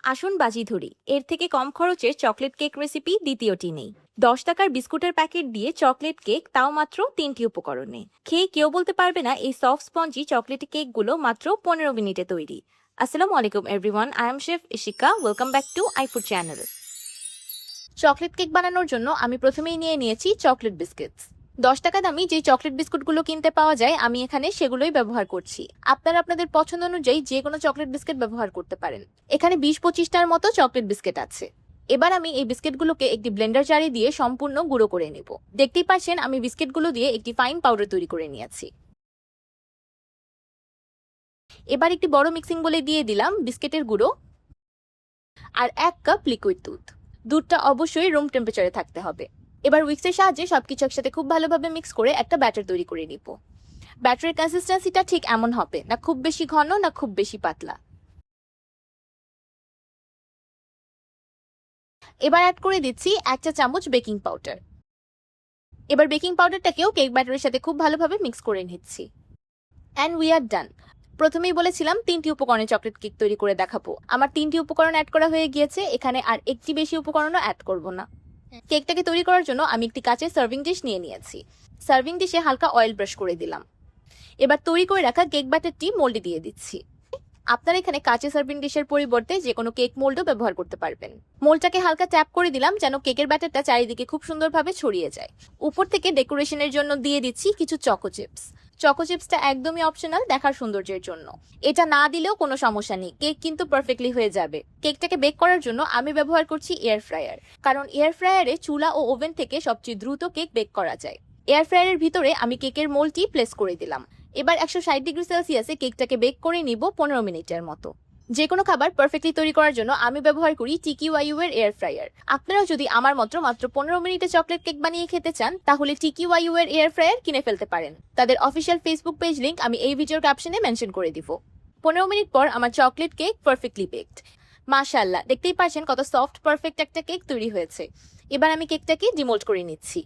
আসুন বাজি ধরি, এর থেকে কম খরচের চকলেট কেক রেসিপি দ্বিতীয়টি নেই। 10 টাকার বিস্কুটের প্যাকেট দিয়ে চকলেট কেক, তাও মাত্র 3টি উপকরণে। খেয়ে কেউ বলতে পারবে না এই সফট স্পঞ্জি চকলেট কেকগুলো মাত্র 15 মিনিটে তৈরি। আসসালামু আলাইকুম everyone, I am chef Ishika. Welcome back to আইফুড channel. Chocolate cake বানানোর জন্য আমি প্রথমেই নিয়ে নিয়েছি চকলেট বিস্কিটস। 10 টাকা দামি যে চকলেট বিস্কুটগুলো কিনতে পাওয়া যায়, আমি এখানে সেগুলোই ব্যবহার করছি। আপনারা আপনাদের পছন্দ অনুযায়ী যে কোনো চকলেট বিস্কিট ব্যবহার করতে পারেন। এখানে 20-25টার মতো চকলেট বিস্কিট আছে। এবার আমি এই বিস্কিটগুলোকে একটি ব্লেন্ডার জারে দিয়ে সম্পূর্ণ গুঁড়ো করে নেব। দেখতেই পাচ্ছেন আমি বিস্কিটগুলো দিয়ে একটি ফাইন পাউডার তৈরি করে নিয়েছি। এবার একটি বড় মিক্সিং বলে দিয়ে দিলাম বিস্কিটের গুঁড়ো আর 1 কাপ লিকুইড দুধ। দুধটা অবশ্যই রুম টেম্পারেচারে থাকতে হবে। এবার উইক্সের সাহায্যে সবকিছু একসাথে খুব ভালোভাবে মিক্স করে একটা ব্যাটার তৈরি করে নিব। ব্যাটারের কনসিস্টেন্সিটা ঠিক এমন হবে না, খুব বেশি ঘন না খুব বেশি পাতলা। এবার অ্যাড করে দিচ্ছি 1 চা চামচ বেকিং পাউডার। এবার বেকিং পাউডারটাকেও কেক ব্যাটারের সাথে খুব ভালোভাবে মিক্স করে নিচ্ছি। অ্যান্ড উই আর ডান। প্রথমেই বলেছিলাম 3টি উপকরণে চকলেট কেক তৈরি করে দেখাবো। আমার 3টি উপকরণ অ্যাড করা হয়ে গিয়েছে, এখানে আর একটি বেশি উপকরণও অ্যাড করব না। কেকটাকে তৈরি করার জন্য আমি একটি কাচের সার্ভিং ডিশ নিয়ে নিয়েছি। সার্ভিং ডিশে হালকা অয়েল ব্রাশ করে দিলাম। এবার তৈরি করে রাখা কেক ব্যাটারটি মোল্ডে দিয়ে দিচ্ছি। আপনারা এখানে কাচের সার্ভিং ডিশের পরিবর্তে যে কোনো কেক মোল্ডও ব্যবহার করতে পারবেন। মোল্ডটাকে হালকা ট্যাপ করে দিলাম যেন কেকের ব্যাটারটা চারিদিকে খুব সুন্দরভাবে ছড়িয়ে যায়। উপর থেকে ডেকোরেশনের জন্য দিয়ে দিচ্ছি কিছু চকো চিপস। চকো চিপসটা একদমই অপশনাল, দেখার সৌন্দর্যের জন্য। এটা না দিলেও কোনো সমস্যা নেই, কেক কিন্তু পারফেক্টলি হয়ে যাবে। কেকটাকে বেক করার জন্য আমি ব্যবহার করছি এয়ার ফ্রায়ার, কারণ এয়ার ফ্রায়ারে চুলা ও ওভেন থেকে সবচেয়ে দ্রুত কেক বেক করা যায়। এয়ার ফ্রায়ারের ভিতরে আমি কেকের মোল্ডটি প্লেস করে দিলাম। এবার 160 ডিগ্রি সেলসিয়াসে কেকটাকে বেক করে নিব 15 মিনিটের মতো। যে কোনো খাবার পারফেক্টলি তৈরি করার জন্য আমি ব্যবহার করি TQYU এর এয়ার ফ্রায়ার। আপনারা যদি আমার মতো মাত্র 15 মিনিটে চকলেট কেক বানিয়ে খেতে চান, তাহলে TQYU এর এয়ার ফ্রায়ার কিনে ফেলতে পারেন। তাদের অফিসিয়াল ফেসবুক পেজ লিংক আমি এই ভিডিওর ক্যাপশনে মেনশন করে দিব। 15 মিনিট পর আমার চকলেট কেক পারফেক্টলি বেকড। মাশাআল্লাহ, দেখতেই পাচ্ছেন কত সফট পারফেক্ট একটা কেক তৈরি হয়েছে। এবার আমি কেকটাকে ডিমোল্ড করে নিচ্ছি।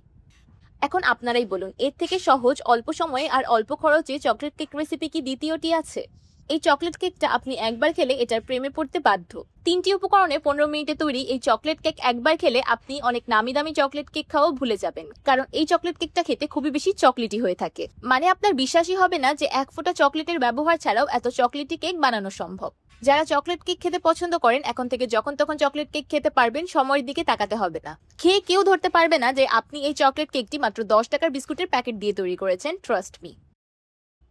এখন আপনারাই বলুন, এর থেকে সহজ, অল্প সময়ে আর অল্প খরচে চকলেট কেক রেসিপি কি দ্বিতীয়টি আছে? এই চকলেট কেকটা আপনি একবার খেলে এটার প্রেমে পড়তে বাধ্য। 3টি উপকরণে 15 মিনিটে তৈরি এই চকলেট কেক একবার খেলে আপনি অনেক নামি দামি চকলেট কেক খাওয়াও ভুলে যাবেন, কারণ এই চকলেট কেকটা খেতে খুবই বেশি চকলেটি হয়ে থাকে। মানে আপনার বিশ্বাসই হবে না যে 1 ফোঁটা চকলেটের ব্যবহার ছাড়াও এত চকলেটি কেক বানানো সম্ভব। যারা চকলেট কেক খেতে পছন্দ করেন, এখন থেকে যখন তখন চকলেট কেক খেতে পারবেন, সময়ের দিকে তাকাতে হবে না। খেয়ে কেউ ধরতে পারবে না যে আপনি এই চকলেট কেকটি মাত্র 10 টাকার বিস্কুটের প্যাকেট দিয়ে তৈরি করেছেন, ট্রাস্ট মি।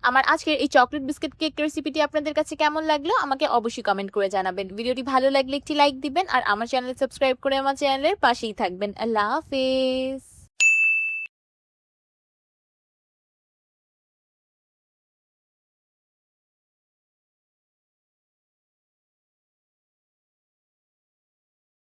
আমার আজকের এই চকলেট বিস্কিট কেক রেসিপিটি আপনাদের কাছে কেমন লাগলো আমাকে অবশ্যই কমেন্ট করে জানাবেন। ভিডিওটি ভালো লাগলে একটি লাইক দিবেন আর আমার চ্যানেল সাবস্ক্রাইব করে আমার চ্যানেলের পাশেই থাকবেন। আল্লাহ হাফেজ।